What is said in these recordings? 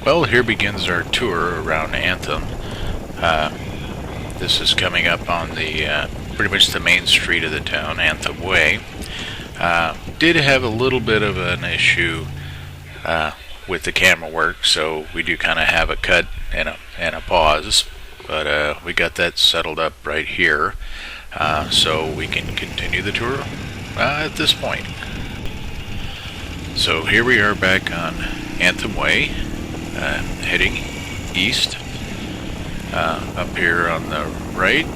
Well, here begins our tour around Anthem. Uh, this is coming up on the pretty much the main street of the town, Anthem Way. Did have a little bit of an issue with the camera work, so we do kind of have a cut and a pause, but we got that settled up right here, so we can continue the tour at this point. So here we are back on Anthem Way, heading east. Up here on the right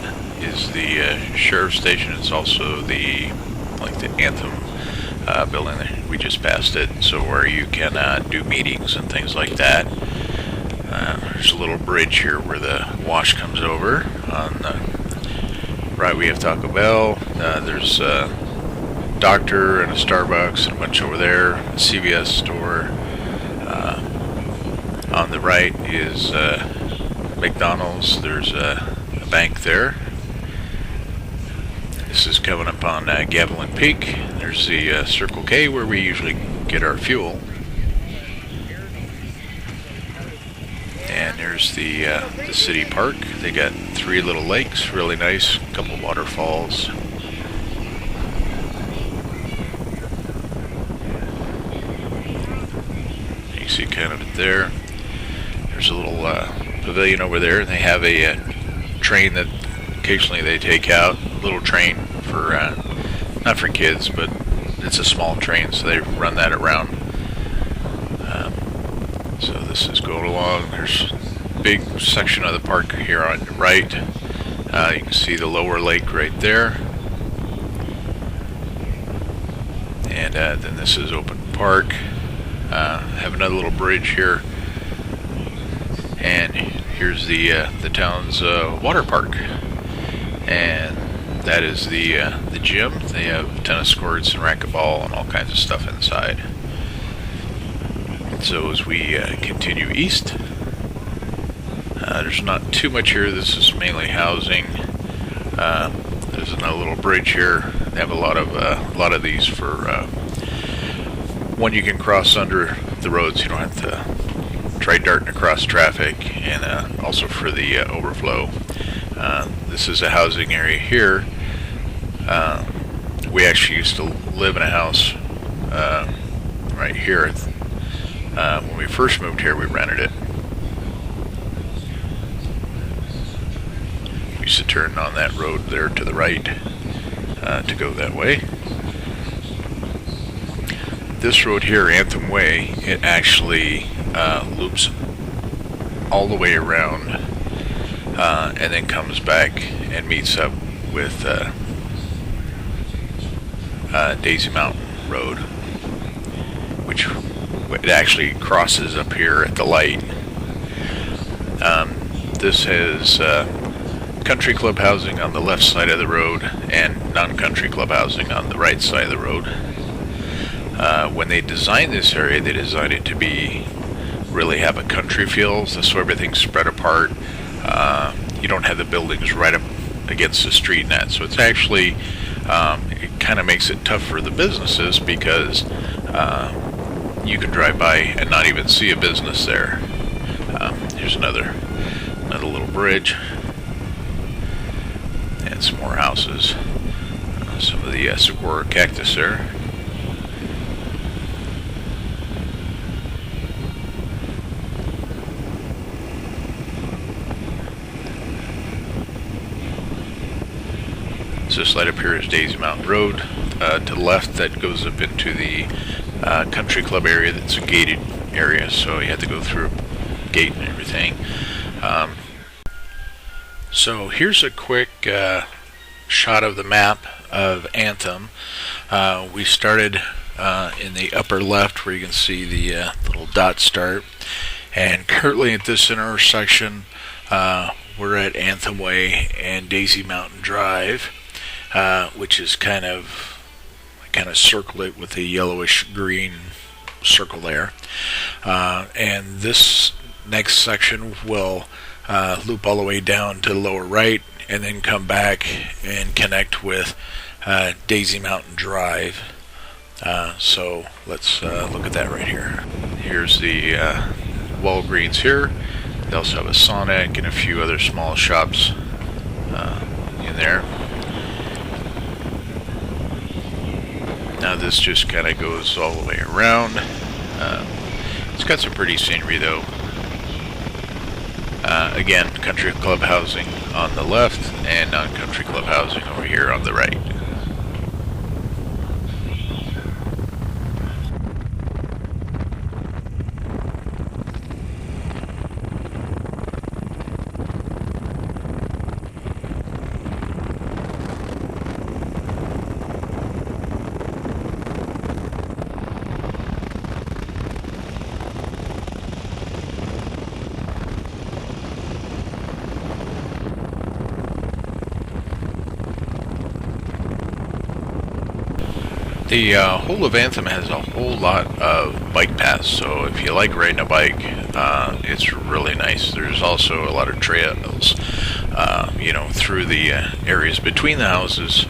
is the sheriff's station. It's also the Anthem building. We just passed it, so where you can do meetings and things like that. There's a little bridge here where the wash comes over. On the right we have Taco Bell. There's a doctor and a Starbucks and a bunch over there. A CVS store. On the right is McDonald's. There's a bank there. This is coming up on Gavilan Peak. There's the Circle K where we usually get our fuel. And there's the city park. They got 3 little lakes, really nice, a couple waterfalls. You can see kind of it there. There's a little pavilion over there. They have a train that occasionally they take out. A little train for not for kids, but it's a small train, so they run that around. So this is going along. There's a big section of the park here on the right. You can see the lower lake right there, and then this is open park. Have another little bridge here. And here's the town's water park, and that is the gym. They have tennis courts and racquetball and all kinds of stuff inside. So as we continue east, there's not too much here. This is mainly housing. There's another little bridge here. They have a lot of these for one you can cross under the roads. You don't have to try darting across traffic, and also for the overflow. This is a housing area here. We actually used to live in a house right here. When we first moved here, we rented it. We used to turn on that road there to the right to go that way. This road here, Anthem Way, it actually loops all the way around and then comes back and meets up with Daisy Mountain Road, which it actually crosses up here at the light. This has country club housing on the left side of the road and non-country club housing on the right side of the road. When they designed this area, they designed it to be really have a country feel, so everything's spread apart. You don't have the buildings right up against the street and that, so it's actually it kind of makes it tough for the businesses because you can drive by and not even see a business there. Here's another little bridge and some more houses. Some of the saguaro cactus there. This light up here is Daisy Mountain Road. To the left, that goes up into the country club area. That's a gated area, so you have to go through a gate and everything. So here's a quick shot of the map of Anthem. We started in the upper left where you can see the little dot start, and currently at this intersection we're at Anthem Way and Daisy Mountain Drive, which is kind of circle it with a yellowish green circle there, and this next section will loop all the way down to the lower right and then come back and connect with Daisy Mountain Drive. So let's look at that right here. Here's the Walgreens here. They also have a Sonic and a few other small shops in there. Now this just kind of goes all the way around. It's got some pretty scenery though. Again, country club housing on the left and non-country club housing over here on the right. The whole of Anthem has a whole lot of bike paths, so if you like riding a bike, it's really nice. There's also a lot of trails, through the areas between the houses,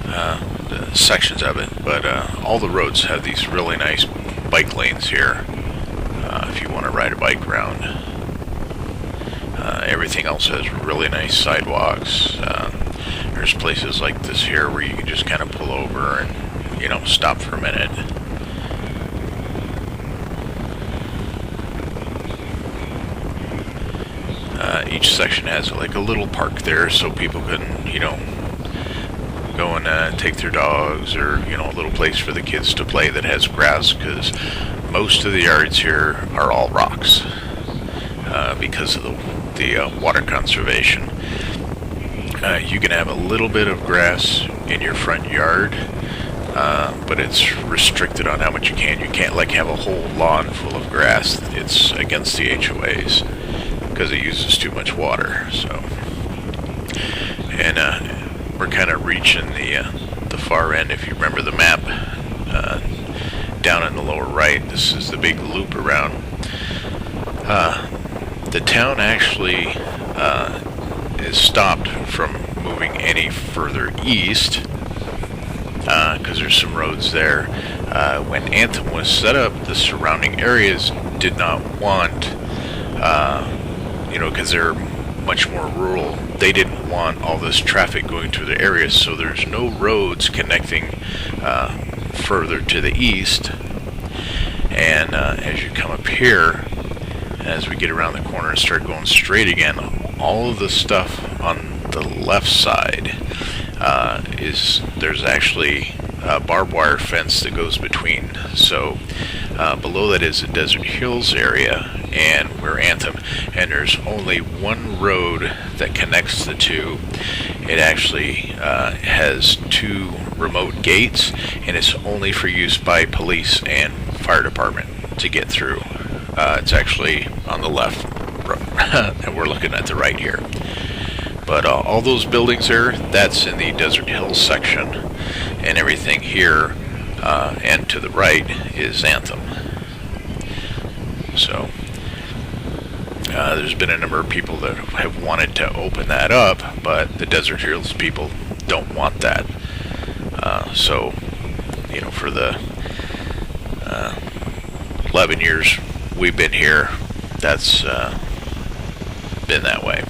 the sections of it, but all the roads have these really nice bike lanes here, if you want to ride a bike around. Everything else has really nice sidewalks. There's places like this here where you can just kind of pull over and stop for a minute. Each section has like a little park there so people can, go and take their dogs, or, a little place for the kids to play that has grass, because most of the yards here are all rocks because of the water conservation. You can have a little bit of grass in your front yard, but it's restricted on how much you can. You can't have a whole lawn full of grass. It's against the HOAs because it uses too much water. So, and we're kind of reaching the far end. If you remember the map, down in the lower right, this is the big loop around. The town actually is stopped from moving any further east, because there's some roads there. When Anthem was set up, the surrounding areas did not want, because they're much more rural, they didn't want all this traffic going through the areas, so there's no roads connecting further to the east. And as you come up here, as we get around the corner and start going straight again, all of the stuff on the left side there's actually a barbed wire fence that goes between. So below that is the Desert Hills area, and we're Anthem, and there's only one road that connects the two. It actually has two remote gates, and it's only for use by police and fire department to get through. It's actually on the left, and we're looking at the right here. But all those buildings there, that's in the Desert Hills section, and everything here and to the right is Anthem. So there's been a number of people that have wanted to open that up, but the Desert Hills people don't want that. So, for the 11 years we've been here, that's been that way.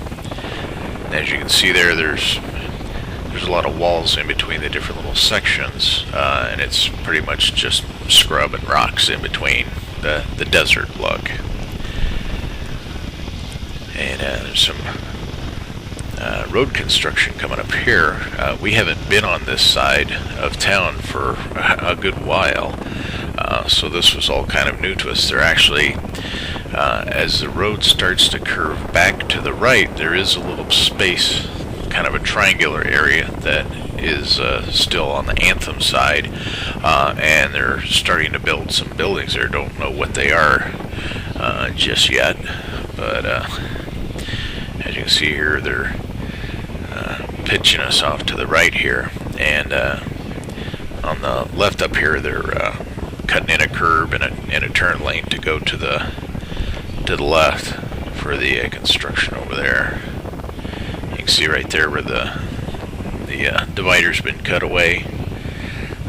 As you can see there's a lot of walls in between the different little sections, and it's pretty much just scrub and rocks in between the desert look. And there's some road construction coming up here. We haven't been on this side of town for a good while, so this was all kind of new to us. They're actually, as the road starts to curve back to the right, there is a little space, kind of a triangular area that is still on the Anthem side, and they're starting to build some buildings there. Don't know what they are just yet, but as you can see here, they're pitching us off to the right here, and on the left up here, they're cutting in a curb and a turn lane to go to the left for the construction over there. You can see right there where the divider's been cut away,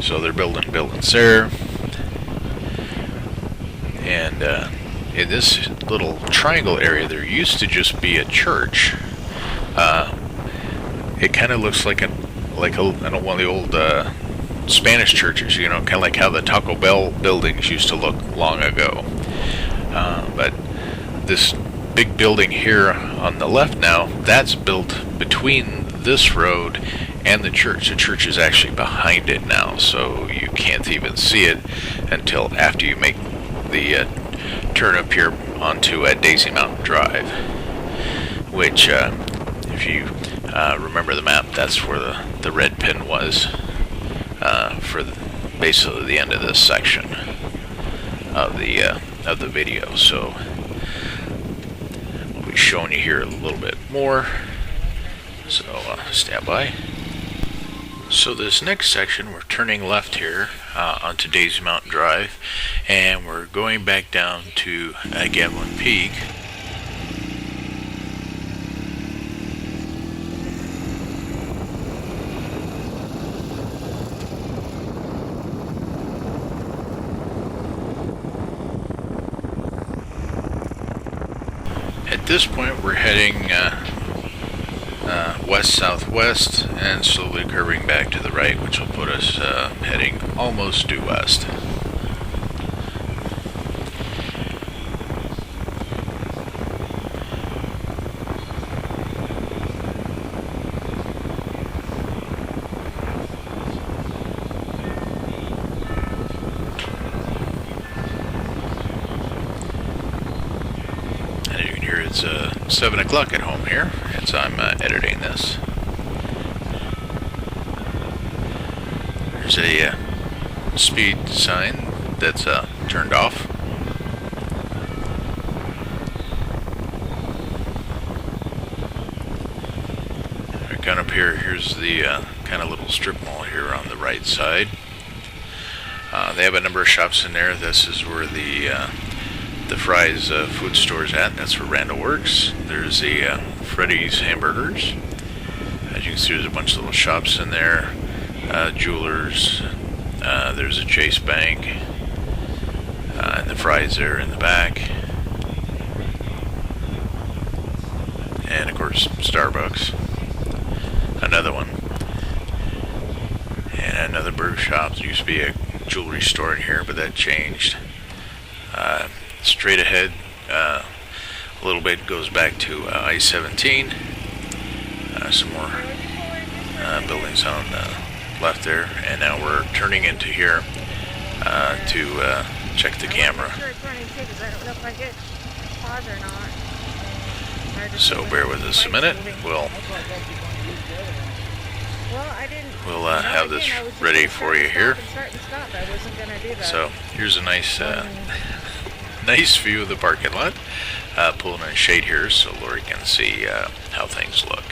so they're building buildings there. And in this little triangle area, there used to just be a church. It kind of looks like one of the old Spanish churches, kind of like how the Taco Bell buildings used to look long ago. But this big building here on the left now, that's built between this road and the church. The church is actually behind it now, so you can't even see it until after you make the turn up here onto Daisy Mountain Drive, which, if you remember the map, that's where the red pin was for basically the end of this section of the video. So we'll be showing you here a little bit more. So stand by. So this next section, we're turning left here onto Daisy Mountain Drive, and we're going back down to Gatlin Peak. At this point, we're heading west-southwest and slowly curving back to the right, which will put us heading almost due west. And as you can hear, it's 7 o'clock at home here as I'm editing this. There's a speed sign that's turned off. Gun up here, here's the kind of little strip mall here on the right side. They have a number of shops in there. This is where the Fry's food store's at. That's where Randall works. There's the Freddy's Hamburgers. As you can see, there's a bunch of little shops in there. Jewelers. There's a Chase Bank. And the Fry's there in the back. And of course, Starbucks. Another one. And another burger shop. There used to be a jewelry store in here, but that changed. Straight ahead, a little bit goes back to I-17. Some more buildings on the left there, and now we're turning into here to check the camera. So bear with us a minute. We'll have this ready for you here. So here's a nice nice view of the parking lot. Pulling in shade here so Lori can see how things look.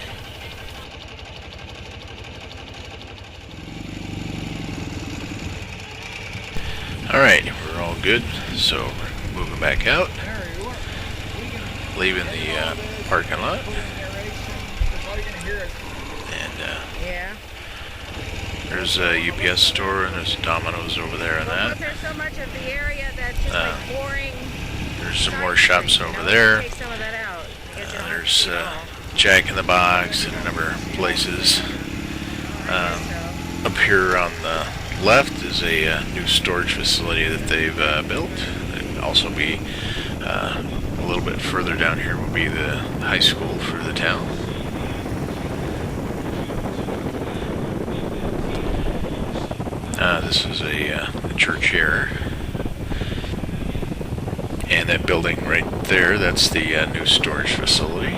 Alright, we're all good. So we're moving back out, leaving the parking lot. And there's a UPS store, and there's Domino's over there and that. There's so much of the area that's just like boring. There's some more shops over there. There's Jack in the Box and a number of places. Up here on the left is a new storage facility that they've built. There'll also be a little bit further down here will be the high school for the town. This is a church here. And that building right there, that's the new storage facility.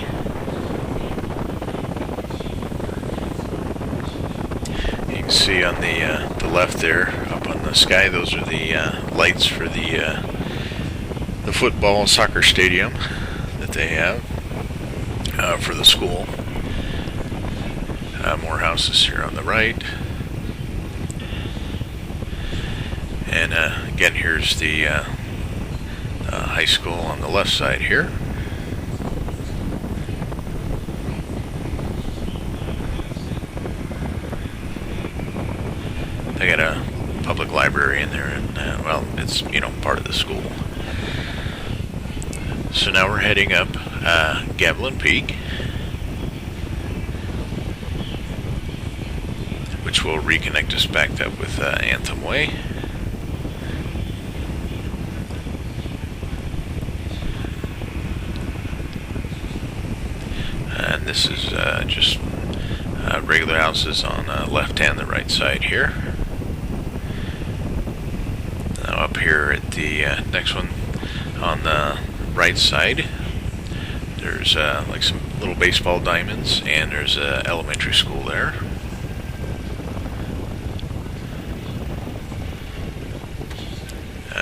You can see on the left there, up on the sky, those are the lights for the football soccer stadium that they have for the school. More houses here on the right. And again, here's the high school on the left side here. They got a public library in there, and well, it's part of the school. So now we're heading up Gavilan Peak, which will reconnect us back up with Anthem Way. And this is just regular houses on the left and the right side here. Now up here at the next one on the right side, there's like some little baseball diamonds, and there's an elementary school there.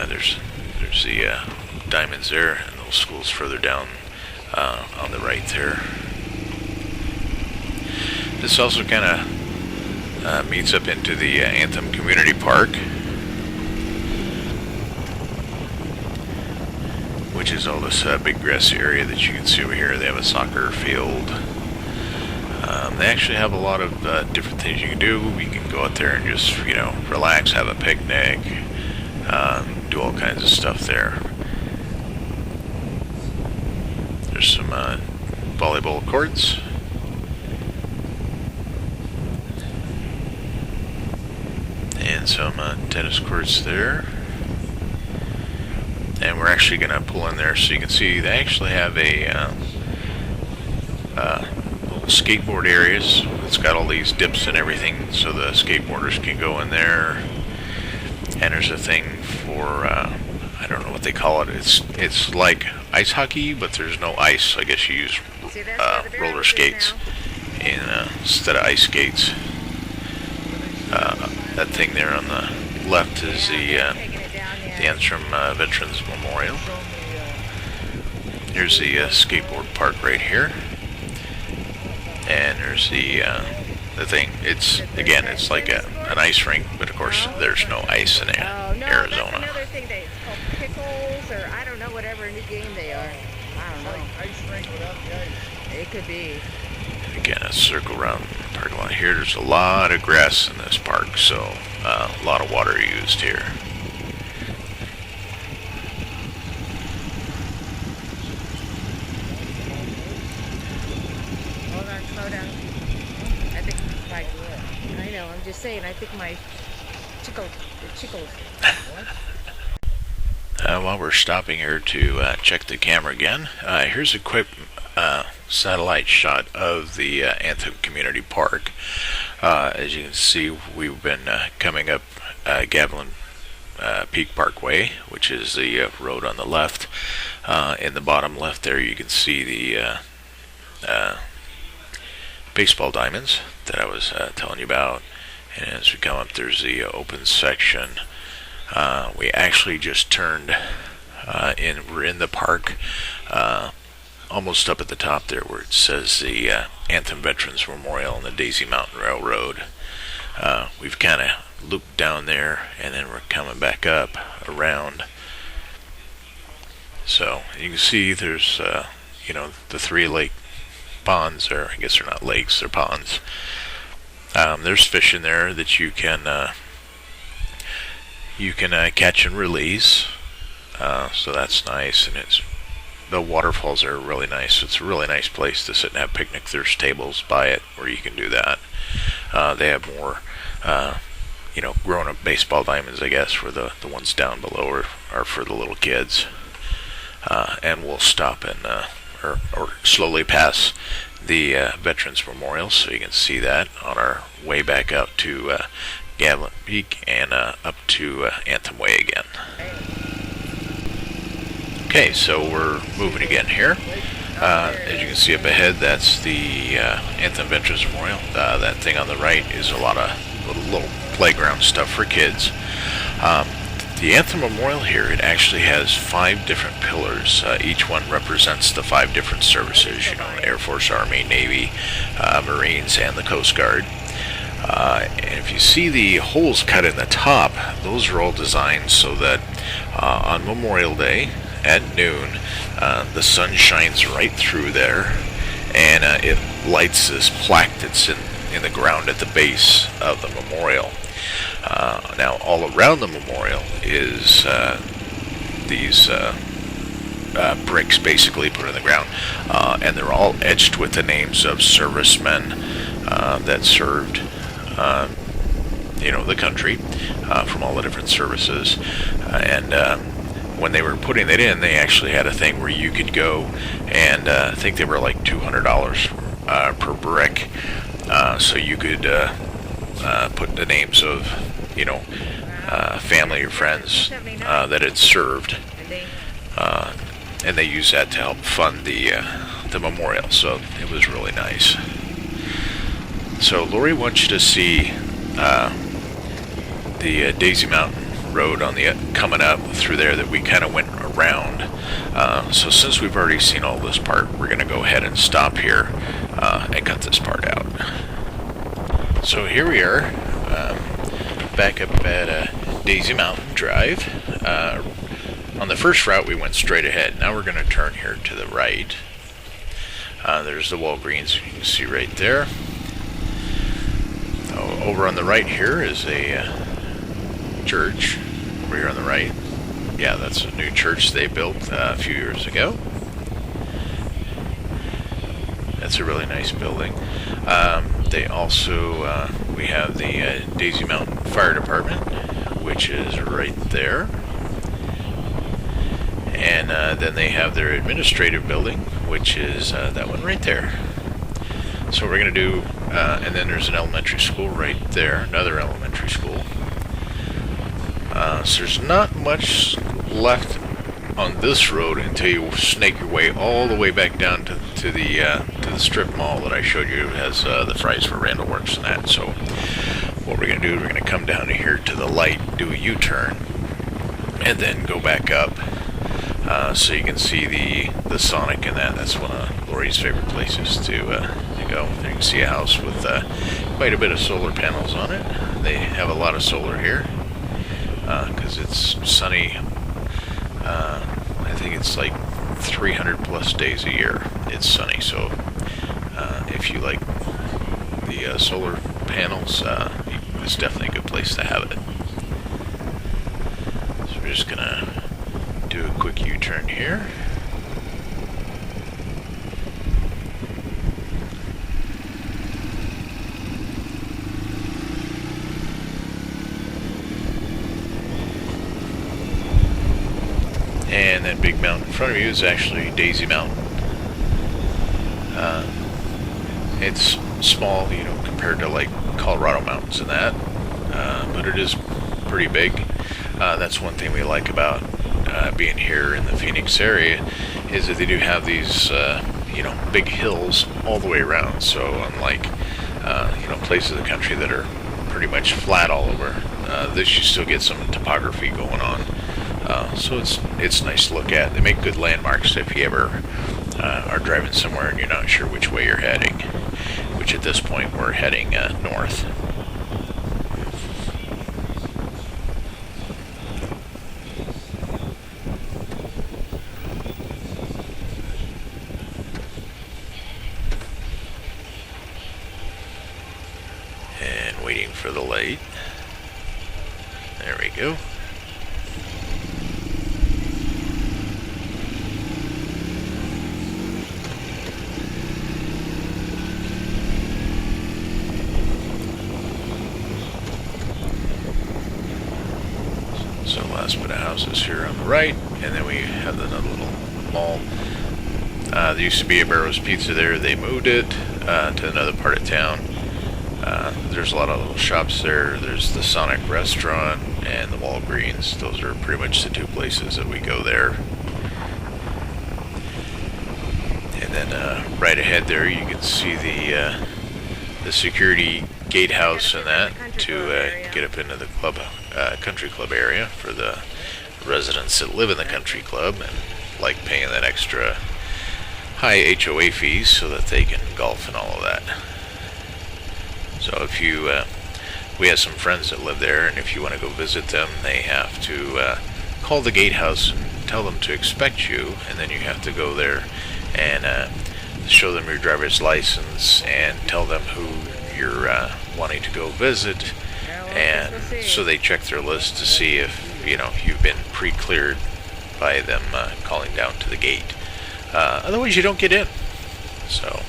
There's the diamonds there, and those schools further down on the right there. This also kind of meets up into the Anthem Community Park, which is all this big grassy area that you can see over here. They have a soccer field. They actually have a lot of different things you can do. You can go out there and just, relax, have a picnic, do all kinds of stuff there. There's some volleyball courts. And some tennis courts there. And we're actually going to pull in there so you can see they actually have a little skateboard areas. It's got all these dips and everything so the skateboarders can go in there. And there's a thing for, I don't know what they call it. It's like ice hockey, but there's no ice. So I guess you use roller skates instead of ice skates. That thing there on the left is the Anthem Veterans Memorial. Here's the skateboard park right here, and there's the thing. It's like an ice rink, but of course there's no ice in Arizona. That's another thing. It's called pickles, or I don't know, whatever new game they are. I don't know. Like ice rink without the ice. It could be. Again, a circle around the parking lot here. There's a lot of grass in this park, so a lot of water used here. Hold on, slow down. I know, I'm just saying, I think my chickles. While we're stopping here to check the camera again, here's a quick satellite shot of the Anthem Community Park. As you can see, we've been coming up Gavilan Peak Parkway, which is the road on the left. In the bottom left there, you can see the baseball diamonds that I was telling you about. And as we come up, there's the open section. We actually just turned we're in the park, almost up at the top there where it says the Anthem Veterans Memorial and the Daisy Mountain Railroad. We've kind of looped down there, and then we're coming back up around. So you can see there's the 3 lake ponds, or I guess they're not lakes, they're ponds. There's fish in there that you can catch and release, so that's nice. And the waterfalls are really nice. It's a really nice place to sit and have picnic. There's tables by it where you can do that. They have more grown-up baseball diamonds, I guess, where the ones down below are for the little kids. And we'll stop and or slowly pass the Veterans Memorial, so you can see that on our way back out to Gavilan Peak and up to Anthem Way again. Okay, so we're moving again here. As you can see up ahead, that's the Anthem Veterans Memorial. That thing on the right is a lot of little playground stuff for kids. The Anthem Memorial here, it actually has 5 different pillars. Each one represents the 5 different services, Air Force, Army, Navy, Marines, and the Coast Guard. And if you see the holes cut in the top, those are all designed so that on Memorial Day at noon, the sun shines right through there, and it lights this plaque that's in the ground at the base of the memorial. Now, all around the memorial is these bricks basically put in the ground, and they're all etched with the names of servicemen that served the country from all the different services. And when they were putting it in, they actually had a thing where you could go and I think they were like $200 per brick. So you could put the names of, family or friends that had served, and they used that to help fund the memorial. So it was really nice. So Lori wants you to see the Daisy Mountain Road on the coming up through there that we kind of went around. So since we've already seen all this part, we're going to go ahead and stop here and cut this part out. So here we are, back up at Daisy Mountain Drive. On the first route we went straight ahead. Now we're going to turn here to the right. There's the Walgreens you can see right there. Over on the right here is a church. Over here on the right. Yeah, that's a new church they built a few years ago. That's a really nice building. They also, we have the Daisy Mountain Fire Department, which is right there. And then they have their administrative building, which is that one right there. So we're going to do, and then there's an elementary school right there, another elementary school. So there's not much left on this road until you snake your way all the way back down to the strip mall that I showed you. It has the Fries for Randall Works and that. So what we're going to do is we're going to come down here to the light, do a U-turn, and then go back up. So you can see the Sonic and that. That's one of Lori's favorite places to go. There you can see a house with quite a bit of solar panels on it. They have a lot of solar here because it's sunny. I think it's like 300 plus days a year it's sunny. So if you like the solar panels, it's definitely a good place to have it. So we're just gonna do a quick U-turn here. And that big mountain in front of you is actually Daisy Mountain. It's small, compared to like Colorado mountains and that, but it is pretty big. That's one thing we like about being here in the Phoenix area, is that they do have these big hills all the way around. So unlike places of the country that are pretty much flat all over, this you still get some topography going on. So it's nice to look at. They make good landmarks if you ever are driving somewhere and you're not sure which way you're heading, which at this point we're heading north. And waiting for the light. There we go. So last bit of houses here on the right, and then we have another little mall. There used to be a Barrow's Pizza there. They moved it to another part of town. There's a lot of little shops there. There's the Sonic restaurant and the Walgreens. Those are pretty much the two places that we go there. And then right ahead there you can see the security gatehouse and that to get up into the country club area for the residents that live in the country club and like paying that extra high HOA fees so that they can golf and all of that. So if you, we have some friends that live there, and if you want to go visit them, they have to call the gatehouse and tell them to expect you, and then you have to go there and show them your driver's license and tell them who you're wanting to go visit, and so they check their list to see if you've been pre-cleared by them calling down to the gate. Otherwise, you don't get in. So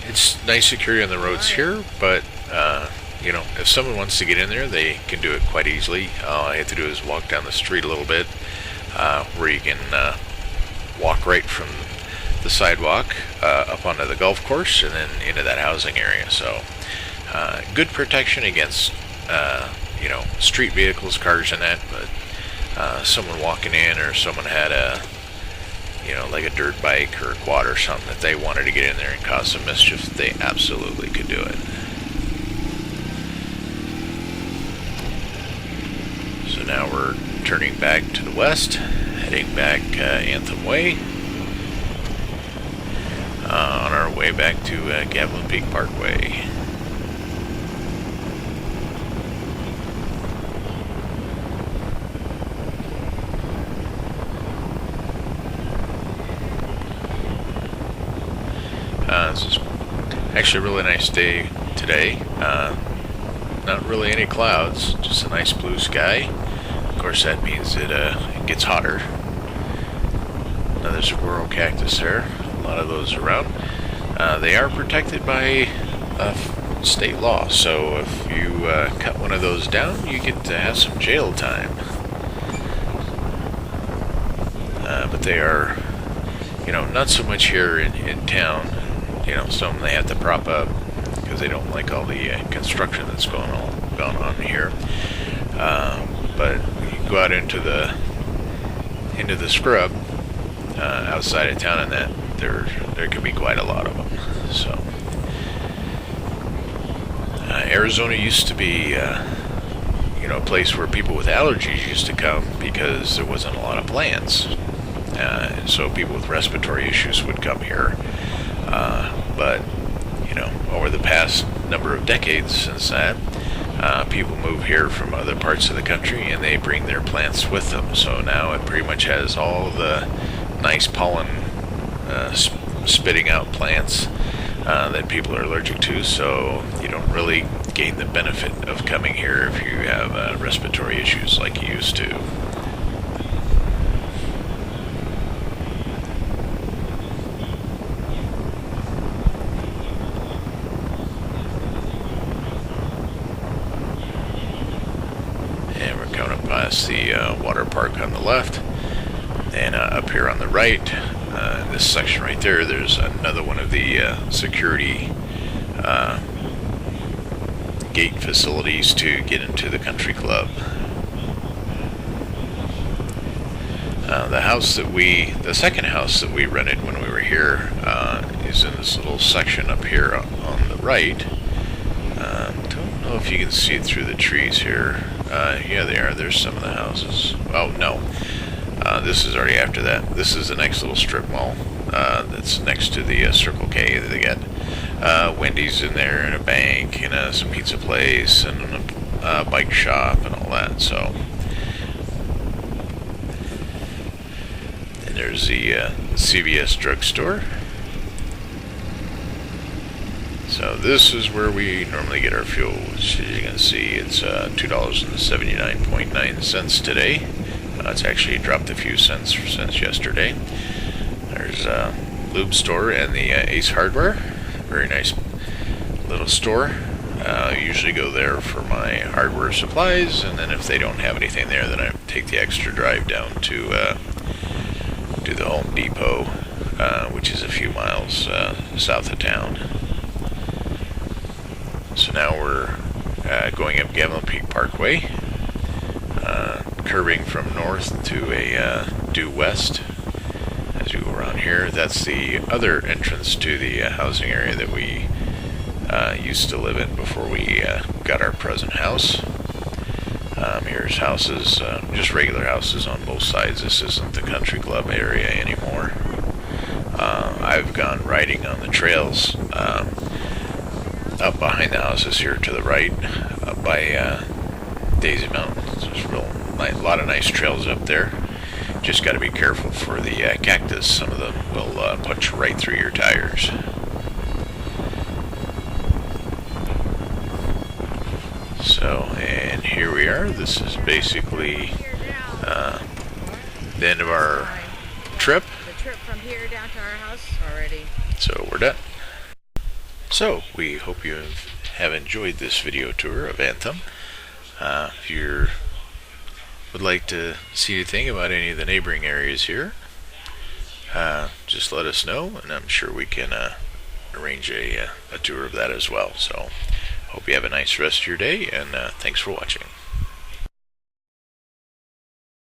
it's nice security on the roads here, but if someone wants to get in there, they can do it quite easily. All I have to do is walk down the street a little bit, where you can walk right from the sidewalk up onto the golf course and then into that housing area. So good protection against street vehicles, cars, and that. But someone walking in, or someone had like a dirt bike or a quad or something that they wanted to get in there and cause some mischief, they absolutely could do it. So now we're turning back to the west, heading back Anthem Way, on our way back to Gavilan Peak Parkway. This is actually a really nice day today. Not really any clouds, just a nice blue sky. Of course, that means it gets hotter. Another saguaro cactus there. A lot of those around. They are protected by state law, so if you cut one of those down, you get to have some jail time. But they are, not so much here in town. Some they have to prop up because they don't like all the construction that's going on here. But you go out into the scrub outside of town, and that there can be quite a lot of them. So Arizona used to be a place where people with allergies used to come because there wasn't a lot of plants, and so people with respiratory issues would come here. But over the past number of decades since that, people move here from other parts of the country and they bring their plants with them. So now it pretty much has all the nice pollen spitting out plants that people are allergic to. So you don't really gain the benefit of coming here if you have respiratory issues like you used to. The water park on the left, and up here on the right, this section right there, there's another one of the security gate facilities to get into the country club. The second house that we rented when we were here is in this little section up here on the right. Don't know if you can see it through the trees here. Yeah, they are. There's some of the houses. Oh, no. This is already after that. This is the next little strip mall that's next to the Circle K that they got. Wendy's in there, and a bank, and some pizza place, and a bike shop, and all that. So, and there's the CVS drugstore. So this is where we normally get our fuel, which, as you can see, it's $2.79.9 today. It's actually dropped a few cents since yesterday. There's a lube store and the Ace Hardware. Very nice little store. I usually go there for my hardware supplies, and then if they don't have anything there, then I take the extra drive down to the Home Depot, which is a few miles south of town. So now we're going up Gavilan Peak Parkway, curving from north to due west. As you go around here, that's the other entrance to the housing area that we used to live in before we got our present house. Here's houses, just regular houses on both sides. This isn't the country club area anymore. I've gone riding on the trails up behind the houses here to the right, up by Daisy Mountains. There's a lot of nice trails up there. Just got to be careful for the cactus. Some of them will punch right through your tires. So, and here we are. This is basically the end of our trip. The trip from here down to our house already. So we're done. So we hope you have enjoyed this video tour of Anthem. If you would like to see anything about any of the neighboring areas here, just let us know, and I'm sure we can arrange a tour of that as well. So hope you have a nice rest of your day, and thanks for watching.